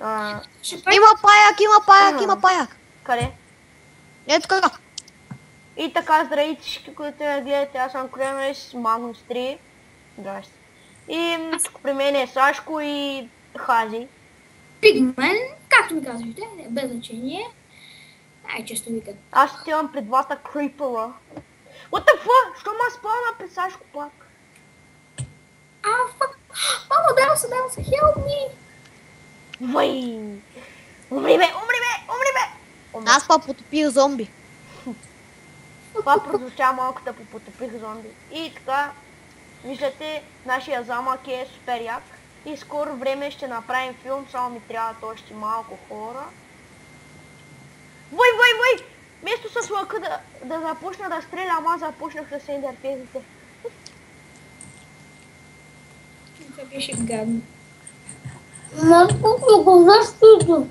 Има паяк, има паяк. Къде? Ето така. И така, здравейте всички, които я гледате, аз съм Кремеш, Magnus 3. Здрасти. И тук при мен е Сашко и Хази. Пигмен, както ми казвате, без значение. Най-често викат. Аз отивам при двата крипъра. What the fuck? Що ма спална при Сашко пак? Fuck. Мамо, дава се, help me. Вай! Умри бе! Аз па потопих зомби. Това прозвуча малко да потопих зомби. И така, виждате, нашия замък е супер як. И скоро време ще направим филм, само ми трябват още малко хора. Вой! Вместо с лъка да започна да стрелям, аз започнах с ендерпезите. Това беше гадно. Защо?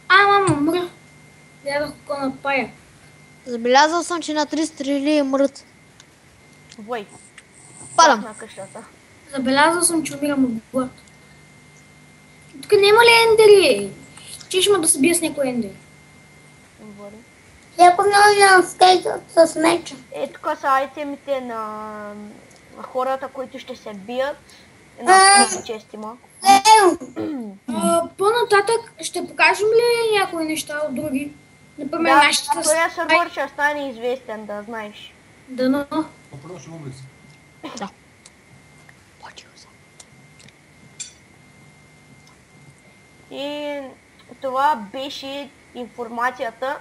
Мамо, умра. Дядох око на пая. Забелязал съм, че на 3 стрели е мрът. Вой! Падам. На къщата. Забелязал съм, че умирам от глад. Тук няма ли ендери? Че ще ме да се бия с някой ендер. Говори. Ляко много скейтът с меча. Е, тук са айтемите на хората, които ще се бият. Една чести малко. По-нататък ще покажем ли някои неща от други? Например, Да, нашите... този сервер ще стане известен, да знаеш. Дано. По-прошу улица. Да. Почил съм. И това беше информацията.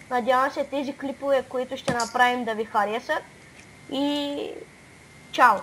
Надявам се тези клипове, които ще направим, да ви харесат. И чао!